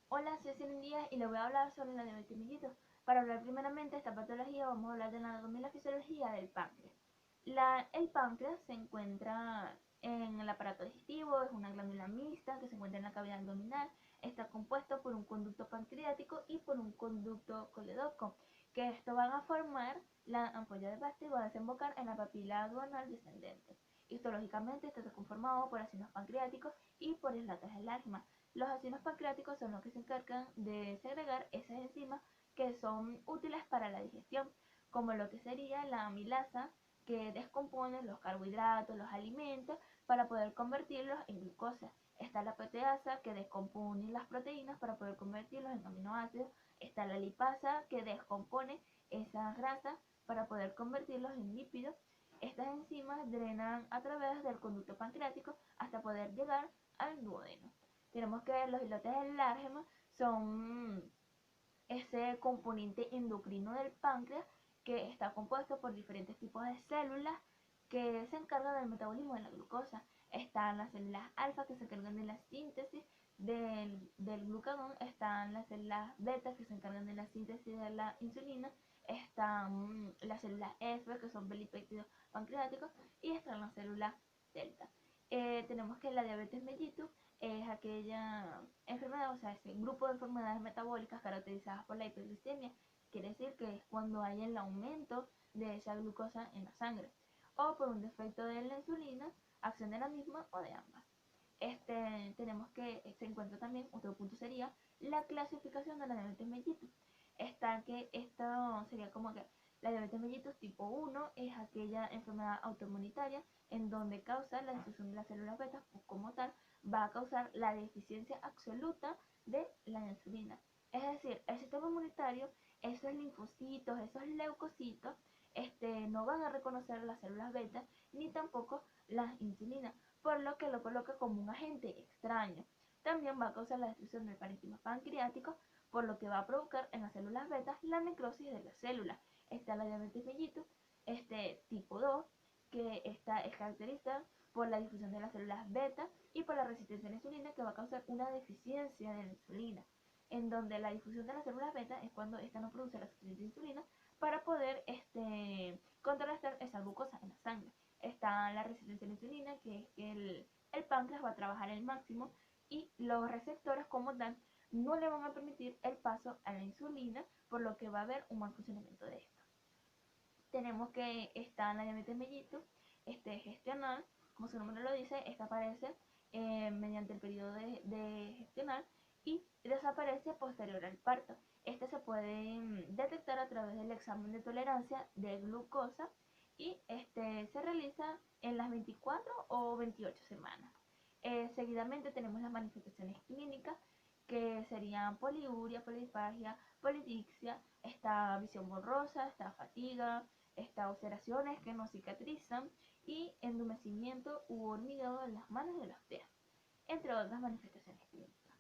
Hola, soy Celine Díaz y le voy a hablar sobre la diabetes mellitus. Para hablar primeramente de esta patología, vamos a hablar de la anatomía y la fisiología del páncreas. El páncreas se encuentra en el aparato digestivo, es una glándula mixta que se encuentra en la cavidad abdominal. Está compuesto por un conducto pancreático y por un conducto coledoco, que esto van a formar la ampolla de Bast y va a desembocar en la papila duodenal descendente. Histológicamente, esto está conformado por ácidos pancreáticos y por isletas del lágrima. Los ácidos pancreáticos son los que se encargan de segregar esas enzimas que son útiles para la digestión, como lo que sería la amilasa, que descompone los carbohidratos, los alimentos, para poder convertirlos en glucosa. Está la proteasa, que descompone las proteínas para poder convertirlos en aminoácidos. Está la lipasa, que descompone esas grasas para poder convertirlos en lípidos. Estas enzimas drenan a través del conducto pancreático hasta poder llegar al duodeno. Tenemos que los islotes del Langerhans son ese componente endocrino del páncreas que está compuesto por diferentes tipos de células que se encargan del metabolismo de la glucosa. Están las células alfa que se encargan de la síntesis del glucagón, están las células beta que se encargan de la síntesis de la insulina, están las células F que son belipéptidos pancreáticos y están las células delta. Tenemos que la diabetes mellitus es aquella enfermedad, o sea, ese grupo de enfermedades metabólicas caracterizadas por la hiperglicemia. Quiere decir que es cuando hay el aumento de esa glucosa en la sangre, o por un defecto de la insulina, acción de la misma o de ambas. Tenemos que se encuentra también, otro punto sería la clasificación de la diabetes mellitus. Está que esto sería como que la diabetes mellitus tipo 1 es aquella enfermedad autoinmunitaria en donde causa la destrucción de las células beta, pues como tal va a causar la deficiencia absoluta de la insulina. Es decir, el sistema inmunitario, esos linfocitos, esos leucocitos, no van a reconocer las células beta ni tampoco las insulinas, por lo que lo coloca como un agente extraño. También va a causar la destrucción del parénquima pancreático, por lo que va a provocar en las células beta la necrosis de las células. Está la diabetes mellitus, tipo 2, que esta es caracterizada por la difusión de las células beta y por la resistencia a la insulina, que va a causar una deficiencia de la insulina, en donde la difusión de las células beta es cuando esta no produce la suficiente insulina para poder contrarrestar esa glucosa en la sangre. Está la resistencia a la insulina, que es que el páncreas va a trabajar al máximo y los receptores como tal no le van a permitir el paso a la insulina, por lo que va a haber un mal funcionamiento de esto. Tenemos que está en la diabetes mellitus, gestional, como su nombre lo dice, esta aparece mediante el periodo de gestional y desaparece posterior al parto. Este se puede detectar a través del examen de tolerancia de glucosa y se realiza en las 24 o 28 semanas. Seguidamente tenemos las manifestaciones clínicas, que serían poliuria, polifagia, polidixia, está visión borrosa, está fatiga, está ulceraciones que no cicatrizan y entumecimiento u hormigueo en las manos y en los pies, entre otras manifestaciones clínicas.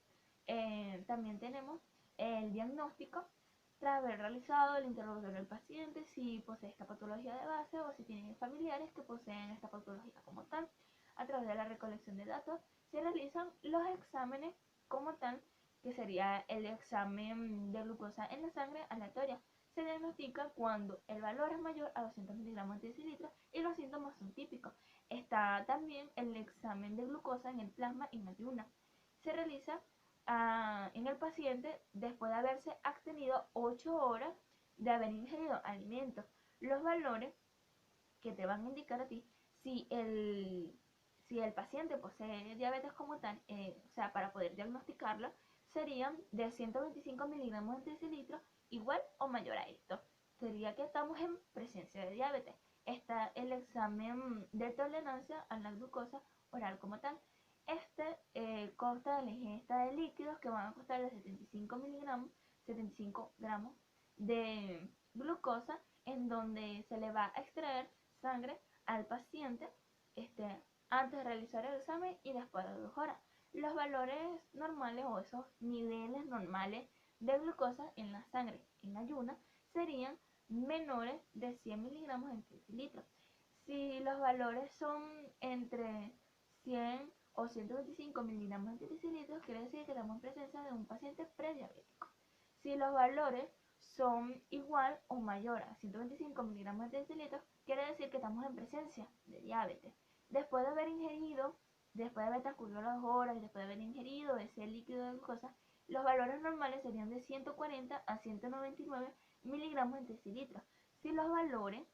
También tenemos el diagnóstico tras haber realizado el interrogatorio del paciente, si posee esta patología de base o si tiene familiares que poseen esta patología como tal. A través de la recolección de datos se realizan los exámenes como tal, que sería el examen de glucosa en la sangre aleatoria. Se diagnostica cuando el valor es mayor a 200 miligramos de decilitro y los síntomas son típicos. Está también el examen de glucosa en el plasma en ayuna. Se realiza en el paciente después de haberse abstenido 8 horas de haber ingerido alimentos. Los valores que te van a indicar a ti si el paciente posee diabetes como tal, o sea, para poder diagnosticarlo, serían de 125 miligramos de decilitro igual o mayor a esto. Sería que estamos en presencia de diabetes. Está el examen de tolerancia a la glucosa oral como tal. Consta de la ingesta de líquidos que van a costar de 75 gramos de glucosa, en donde se le va a extraer sangre al paciente antes de realizar el examen y después de 2 horas. Los valores normales o esos niveles normales de glucosa en la sangre en ayuna serían menores de 100 miligramos en decilitro. Si los valores son entre 100 o 125 miligramos de triglicéridos, quiere decir que estamos en presencia de un paciente prediabético. Si los valores son igual o mayor a 125 miligramos de triglicéridos, quiere decir que estamos en presencia de diabetes. Después de haber transcurrido las horas y después de haber ingerido ese líquido de glucosa, los valores normales serían de 140 a 199 miligramos de triglicéridos. Si los valores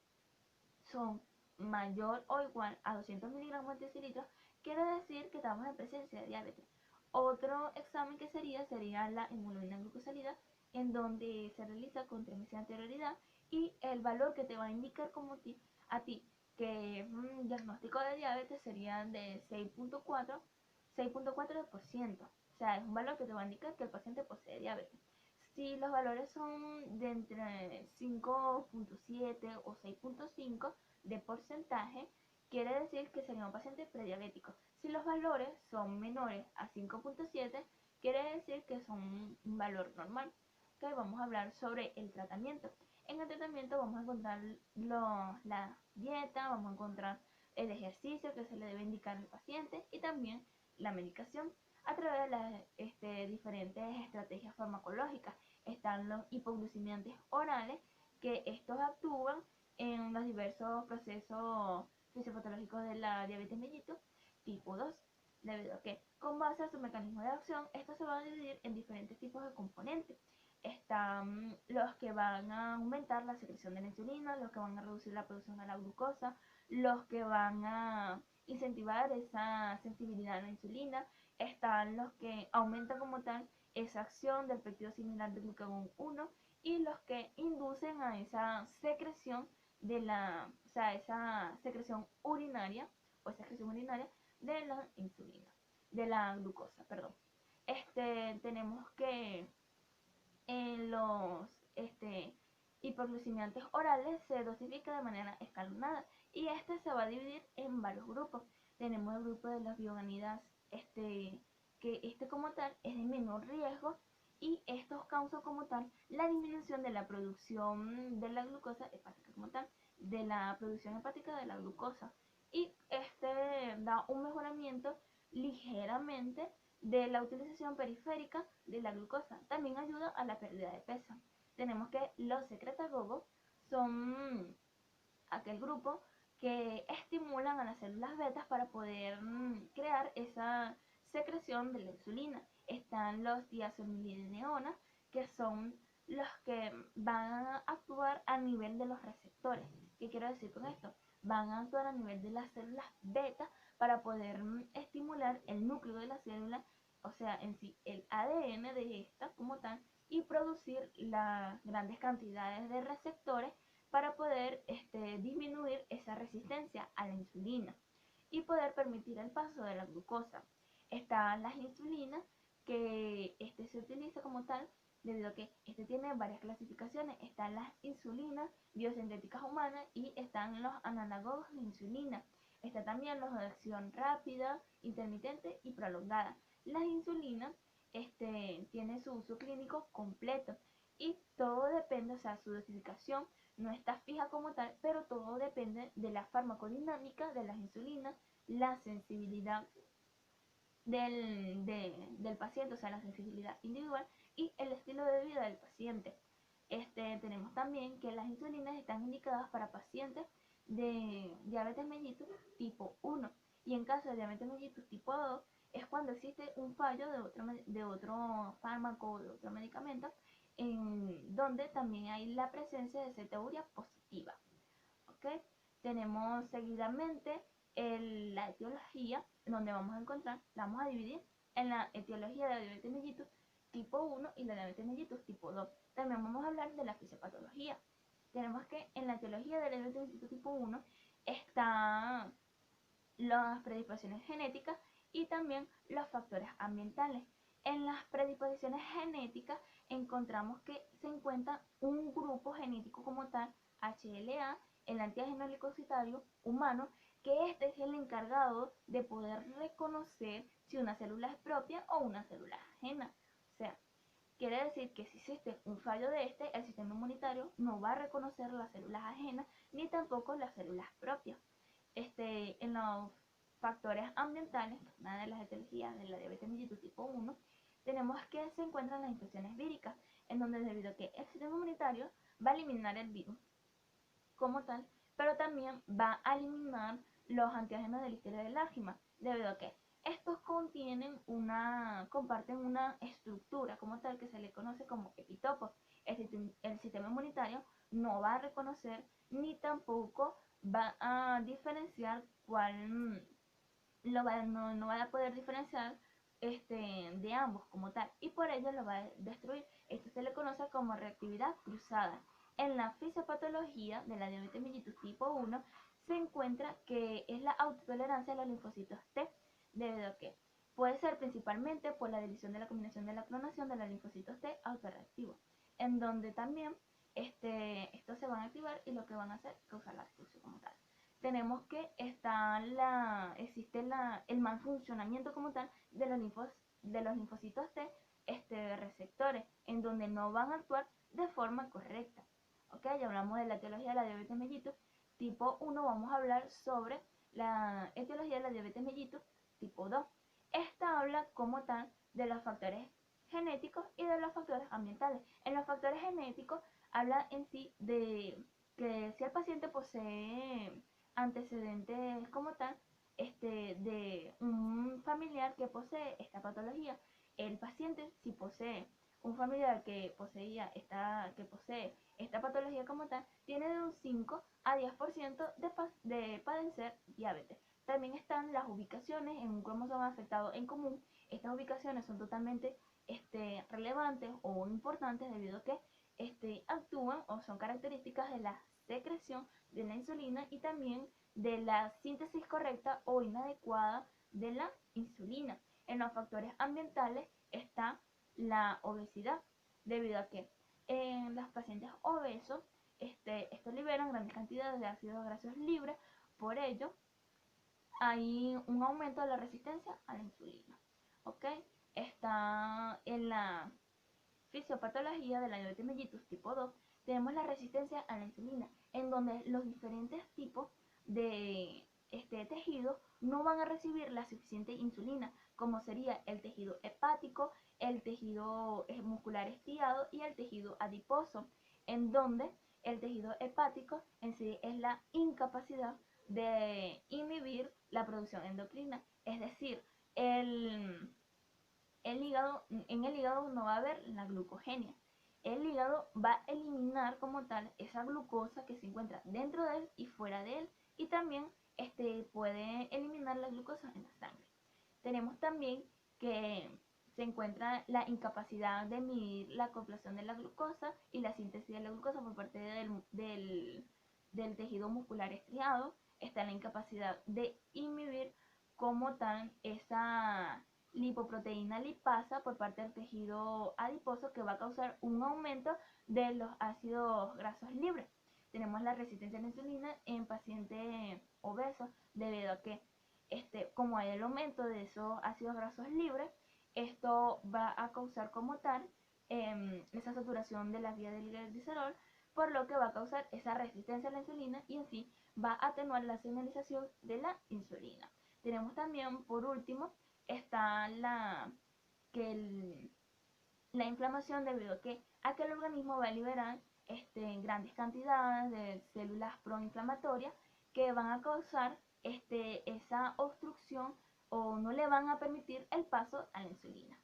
son mayor o igual a 200 miligramos de triglicéridos, quiere decir que estamos en presencia de diabetes. Otro examen que sería la hemoglobina glucosilada, en donde se realiza con 3 meses de anterioridad, y el valor que te va a indicar a ti que es un diagnóstico de diabetes sería de 6.4%. O sea, es un valor que te va a indicar que el paciente posee diabetes. Si los valores son de entre 5.7 o 6.5 de porcentaje, quiere decir que sería un paciente prediabético. Si los valores son menores a 5.7, quiere decir que son un valor normal. Okay, vamos a hablar sobre el tratamiento. En el tratamiento vamos a encontrar la dieta, vamos a encontrar el ejercicio que se le debe indicar al paciente y también la medicación a través de las diferentes estrategias farmacológicas. Están los hipoglucemiantes orales, que estos actúan en los diversos procesos fisiopatológicos de la diabetes mellitus tipo 2, debido a que con base a su mecanismo de acción, esto se va a dividir en diferentes tipos de componentes. Están los que van a aumentar la secreción de la insulina, los que van a reducir la producción de la glucosa, los que van a incentivar esa sensibilidad a la insulina, están los que aumentan como tal esa acción del péptido similar de glucagón 1 y los que inducen a esa secreción esa secreción urinaria de la insulina, de la glucosa, perdón. Tenemos que en los hipoglucemiantes orales se dosifica de manera escalonada y se va a dividir en varios grupos. Tenemos el grupo de las bioganidas, que como tal es de menor riesgo, y estos causan como tal la disminución de la producción de la glucosa hepática como tal, de la producción hepática de la glucosa, y da un mejoramiento ligeramente de la utilización periférica de la glucosa. También ayuda a la pérdida de peso. Tenemos que los secretagogos son aquel grupo que estimulan a las células betas para poder crear esa secreción de la insulina. Están los diazonileneonas, que son los que van a actuar a nivel de los receptores. ¿Qué quiero decir con esto? Van a actuar a nivel de las células beta para poder estimular el núcleo de la célula, o sea, en sí el ADN de esta como tal, y producir las grandes cantidades de receptores para poder disminuir esa resistencia a la insulina y poder permitir el paso de la glucosa. Están las insulinas, que se utiliza como tal debido a que tiene varias clasificaciones. Están las insulinas biosintéticas humanas y están los análogos de insulina. Está también los de acción rápida, intermitente y prolongada. Las insulinas tiene su uso clínico completo y todo depende, o sea, su dosificación no está fija como tal, pero todo depende de la farmacodinámica de las insulinas, la sensibilidad del paciente, o sea, la sensibilidad individual y el estilo de vida del paciente. Tenemos también que las insulinas están indicadas para pacientes de diabetes mellitus tipo 1, y en caso de diabetes mellitus tipo 2 es cuando existe un fallo de otro fármaco o de otro medicamento, en donde también hay la presencia de cetouria positiva. ¿Okay? Tenemos seguidamente la etiología, donde vamos a encontrar, la vamos a dividir en la etiología de la diabetes mellitus tipo 1 y la diabetes mellitus tipo 2. También vamos a hablar de la fisiopatología. Tenemos que en la etiología de la diabetes mellitus tipo 1 están las predisposiciones genéticas y también los factores ambientales. En las predisposiciones genéticas encontramos que se encuentra un grupo genético como tal, HLA, el antígeno leucocitario humano, que es el encargado de poder reconocer si una célula es propia o una célula ajena. O sea, quiere decir que si existe un fallo de el sistema inmunitario no va a reconocer las células ajenas ni tampoco las células propias. En los factores ambientales, una de las etiologías de la diabetes mellitus tipo 1, tenemos que se encuentran las infecciones víricas, en donde debido a que el sistema inmunitario va a eliminar el virus como tal, pero también va a eliminar los antígenos de Listeria del Lárgima, debido a que estos comparten una estructura como tal que se le conoce como epitopo. El sistema inmunitario no va a reconocer ni tampoco va a diferenciar no va a poder diferenciar de ambos como tal, y por ello lo va a destruir. Esto se le conoce como reactividad cruzada. En la fisiopatología de la diabetes mellitus tipo 1 se encuentra que es la autotolerancia a los linfocitos T, debido a que puede ser principalmente por la división de la combinación de la clonación de los linfocitos T autorreactivos, en donde también estos se van a activar y lo que van a hacer es causar la expulsión como tal. Tenemos que existe el mal funcionamiento como tal de los linfocitos T receptores, en donde no van a actuar de forma correcta. Ok, ya hablamos de la etiología de la diabetes mellitus tipo 1, vamos a hablar sobre la etiología de la diabetes mellitus tipo 2. Esta habla como tal de los factores genéticos y de los factores ambientales. En los factores genéticos habla en sí de que si el paciente posee antecedentes como tal de un familiar que posee esta patología. El paciente, si posee un familiar que posee esta patología como tal, tiene de un 5 a 10% de padecer diabetes. También están las ubicaciones en un cromosoma afectado en común. Estas ubicaciones son totalmente relevantes o importantes debido a que actúan o son características de la secreción de la insulina y también de la síntesis correcta o inadecuada de la insulina. En los factores ambientales está la obesidad, debido a que en los pacientes obesos estos liberan grandes cantidades de ácidos grasos libres, por ello hay un aumento de la resistencia a la insulina. ¿Ok? Está en la fisiopatología de la diabetes mellitus tipo 2, tenemos la resistencia a la insulina, en donde los diferentes tipos de tejido no van a recibir la suficiente insulina, como sería el tejido hepático, el tejido muscular estriado y el tejido adiposo, en donde el tejido hepático en sí es la incapacidad de inhibir la producción endocrina, es decir, en el hígado no va a haber la glucogenia. El hígado va a eliminar como tal esa glucosa que se encuentra dentro de él y fuera de él, y también puede eliminar la glucosa en la sangre. Tenemos también que se encuentra la incapacidad de medir la acoplación de la glucosa y la síntesis de la glucosa por parte del tejido muscular estriado. Está la incapacidad de inhibir como tal esa lipoproteína lipasa por parte del tejido adiposo, que va a causar un aumento de los ácidos grasos libres. Tenemos la resistencia a la insulina en pacientes obesos, debido a que como hay el aumento de esos ácidos grasos libres, esto va a causar como tal esa saturación de las vías del glicerol, por lo que va a causar esa resistencia a la insulina y en sí va a atenuar la señalización de la insulina. Tenemos también, por último, está la inflamación, debido a que el organismo va a liberar grandes cantidades de células proinflamatorias que van a causar esa obstrucción o no le van a permitir el paso a la insulina.